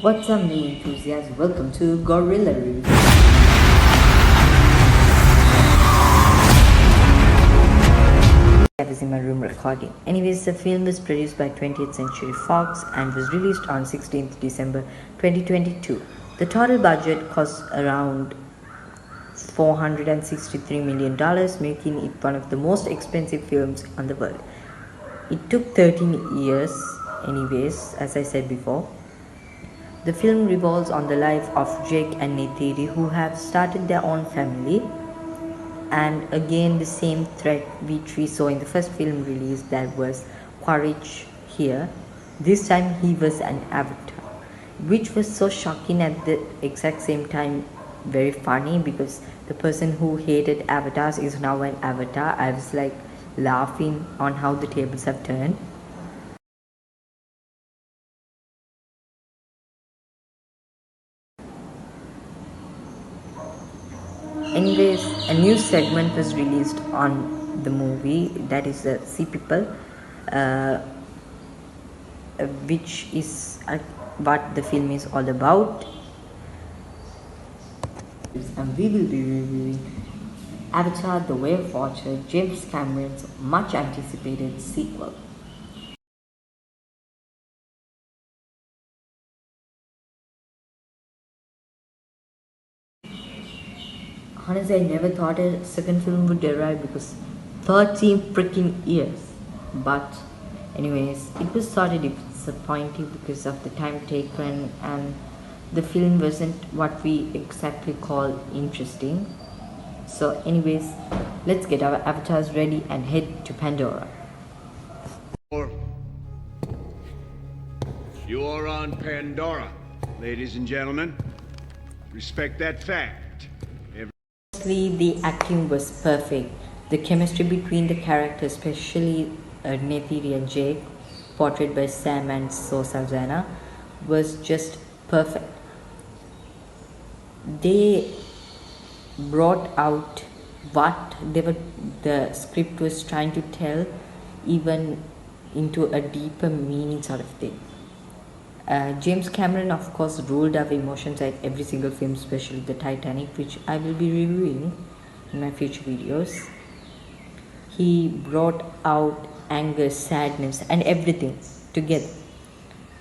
What's up, new enthusiasts? Welcome to Gorilla Review. I was in my room recording. Anyways, the film was produced by 20th Century Fox and was released on 16th December 2022. The total budget cost around $463 million, making it one of the most expensive films on the world. It took 13 years, anyways, as I said before. The film revolves on the life of Jake and Neytiri, who have started their own family, and again the same threat which we saw in the first film release, that was Quaritch here. This time he was an avatar, which was so shocking at the exact same time very funny, because the person who hated avatars is now an avatar. I was like laughing on how the tables have turned. Anyways, a new segment was released on the movie, that is the See People, which is what the film is all about. And we will be reviewing Avatar: The Way of Water, James Cameron's much anticipated sequel. Honestly, I never thought a second film would arrive, because 13 freaking years. But anyways, it was sort of disappointing because of the time taken, and the film wasn't what we exactly call interesting. So anyways, let's get our avatars ready and head to Pandora. You're on Pandora, ladies and gentlemen. Respect that fact. Honestly, the acting was perfect. The chemistry between the characters, especially Neytiri and Jake, portrayed by Sam and Saldana, was just perfect. They brought out what the script was trying to tell, even into a deeper meaning sort of thing. James Cameron, of course, ruled our emotions at every single film, especially the Titanic, which I will be reviewing in my future videos. He brought out anger, sadness, and everything together.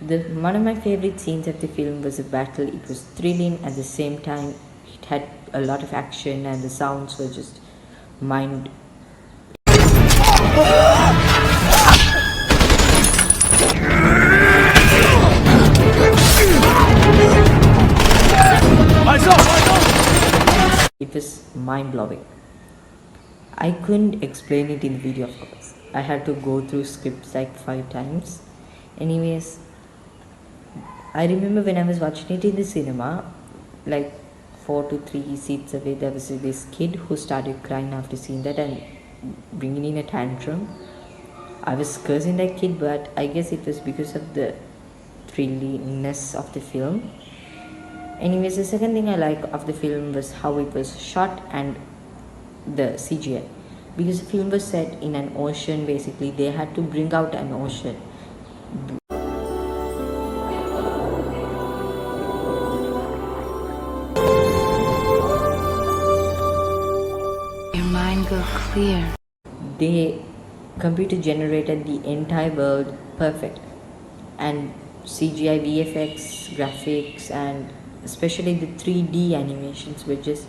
One of my favorite scenes of the film was a battle. It was thrilling, at the same time it had a lot of action, and the sounds were just mind. It was mind-blowing. I couldn't explain it in the video, of course. I had to go through scripts like 5 times. Anyways, I remember when I was watching it in the cinema, like 4 to 3 seats away, there was this kid who started crying after seeing that and bringing in a tantrum. I was cursing that kid, but I guess it was because of the thrilliness of the film. Anyways, the second thing I like of the film was how it was shot and the CGI. Because the film was set in an ocean, basically, they had to bring out an ocean. Your mind go clear. They computer generated the entire world perfect, and CGI, VFX, graphics, and especially the 3D animations were just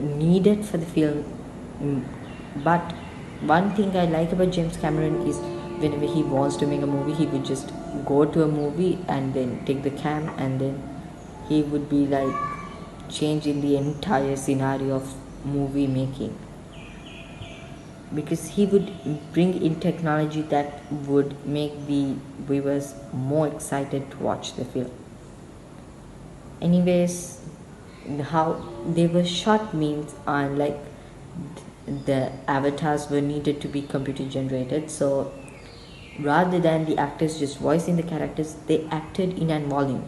needed for the film. But one thing I like about James Cameron is whenever he wants to make a movie, he would just go to a movie and then take the cam, and then he would be like changing the entire scenario of movie making, because he would bring in technology that would make the viewers more excited to watch the film. Anyways, how they were shot means like the avatars were needed to be computer generated, so rather than the actors just voicing the characters, they acted in an volume,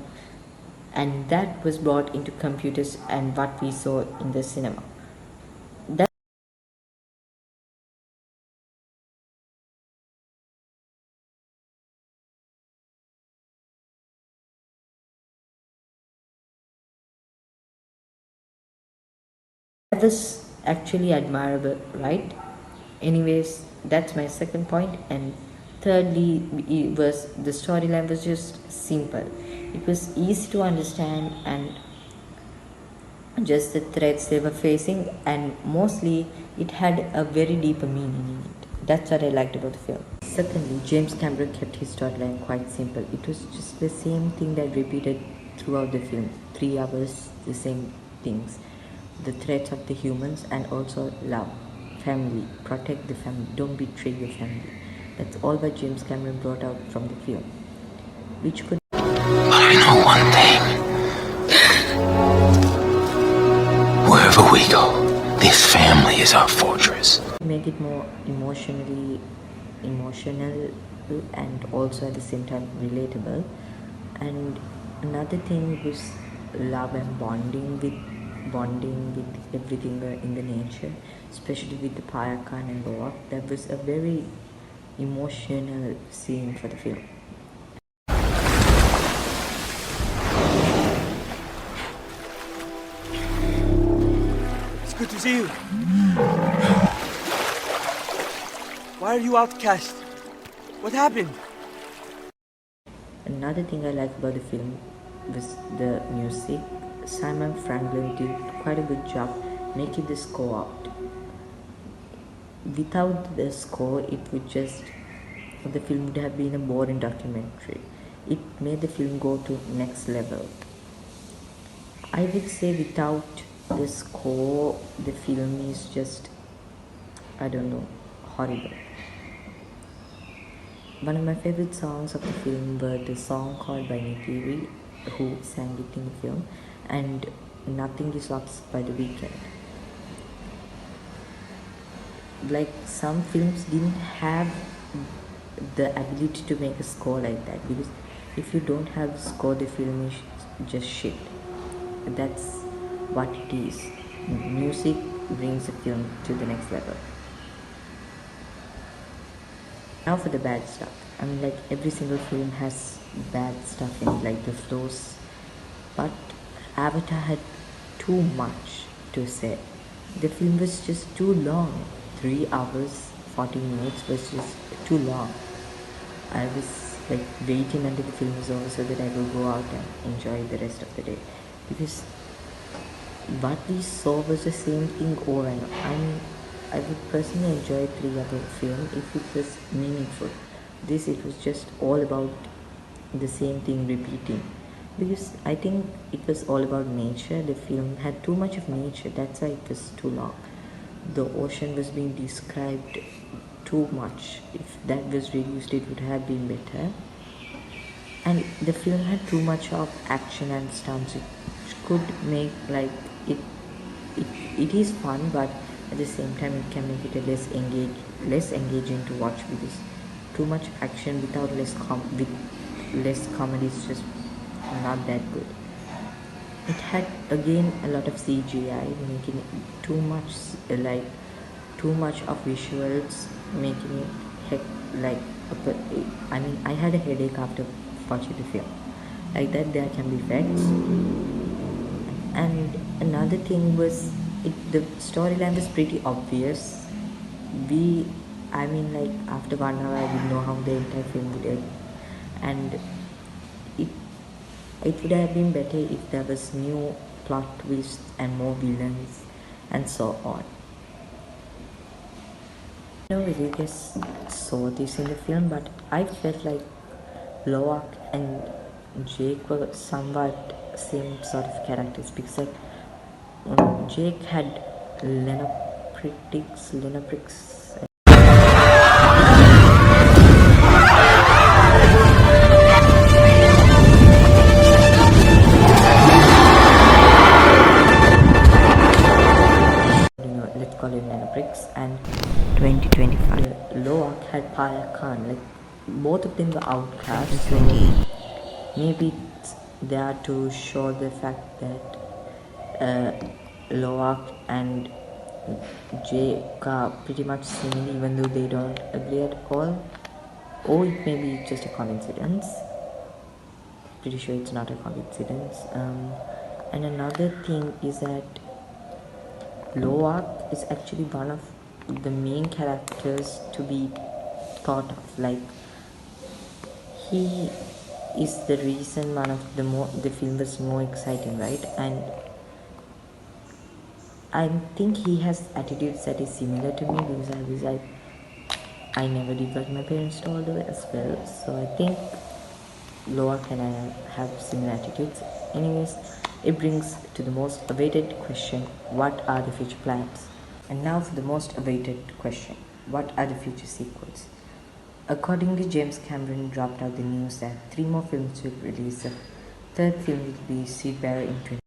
and that was brought into computers and what we saw in the cinema. That was actually admirable, right? Anyways, that's my second point. And thirdly, it was the storyline was just simple. It was easy to understand and just the threats they were facing, and mostly it had a very deeper meaning in it. That's what I liked about the film. Secondly, James Cameron kept his storyline quite simple. It was just the same thing that repeated throughout the film. 3 hours, the same things. The threats of the humans and also love, family, protect the family, don't betray your family. That's all what James Cameron brought out from the film, which could. But I know one thing. Wherever we go, this family is our fortress. Make it more emotional and also at the same time relatable. And another thing was love and bonding with everything in the nature, especially with the Paya Khan and Loak. That was a very emotional scene for the film. It's good to see you. Why are you outcast? What happened? Another thing I like about the film was the music. Simon Franklin did quite a good job making the score out. Without the score, the film would have been a boring documentary. It made the film go to next level. I would say without the score, the film is just, I don't know, horrible. One of my favorite songs of the film were the song called by Nitiri, who sang it in the film, and Nothing Is Lost by The Weeknd. Like, some films didn't have the ability to make a score like that, because if you don't have a score, the film is just shit. That's what it is. Music brings a film to the next level. Now for the bad stuff. I mean, like, every single film has bad stuff in it, like the flaws. But Avatar had too much to say. The film was just too long. 3 hours, 40 minutes was just too long. I was like waiting until the film was over so that I will go out and enjoy the rest of the day. Because what we saw was the same thing over and over. I would personally enjoy a 3-hour film if it was meaningful. This, it was just all about the same thing repeating. Because I think it was all about nature. The film had too much of nature, that's why it was too long. The ocean was being described too much. If that was reduced, it would have been better. And the film had too much of action and stunts, which could make, like, it is fun, but at the same time it can make it a less engaging to watch, because too much action without less comedy is just not that good. It had again a lot of CGI, making it too much of visuals, making it I had a headache after watching the film. Like that, there can be effects. And another thing was, the storyline was pretty obvious. After 1 hour, I didn't know how the entire film would end. And it would have been better if there was new plot twists and more villains and so on. I don't really guess saw this in the film, but I felt like Loak and Jake were somewhat same sort of characters, because Jake had Lenaprix. Let's call it Lenaprix, and 2025. Loak had Paya Khan. Like, both of them were outcasts. So maybe they are to show the fact that Loak and Jake are pretty much similar, even though they don't agree at all. Or it may be just a coincidence. Pretty sure it's not a coincidence. And another thing is that Blow Up is actually one of the main characters to be thought of. Like, he is the reason one of the film was more exciting, right? And I think he has attitudes that is similar to me, because I was like, I never did what my parents told me as well. So I think Loa and I have similar attitudes. Anyways, it brings to the most awaited question: what are the future plans? And now for the most awaited question: what are the future sequels? Accordingly, James Cameron dropped out the news that 3 more films will release. The third film will be Seed Bearer in 2020.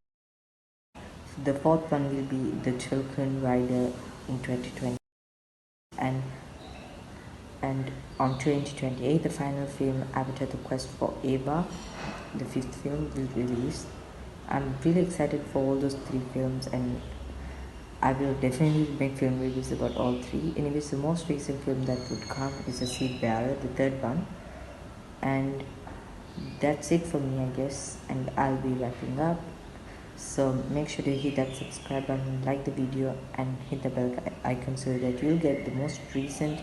The fourth one will be The Tulkun Rider in 2020. And on 2028, the final film, Avatar: The Quest for Ava, the 5th film, will release. I'm really excited for all those 3 films, and I will definitely make film reviews about all 3. Anyways, the most recent film that would come is The Seed Bearer, the 3rd one. And that's it for me, I guess, and I'll be wrapping up. So make sure to hit that subscribe button, like the video, and hit the bell icon so that you'll get the most recent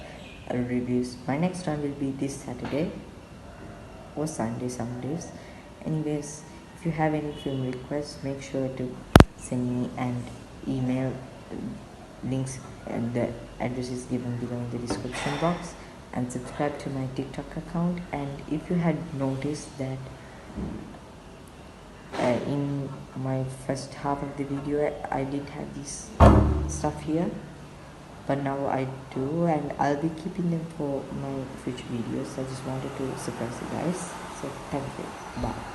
reviews. My next one will be this Saturday or Sunday, some days. Anyways, if you have any film requests, make sure to send me an email. Links and the address is given below in the description box, and subscribe to my TikTok account. And if you had noticed that in my first half of the video I did have this stuff here, but now I do, and I'll be keeping them for my future videos. I just wanted to surprise you guys. So thank you. Bye.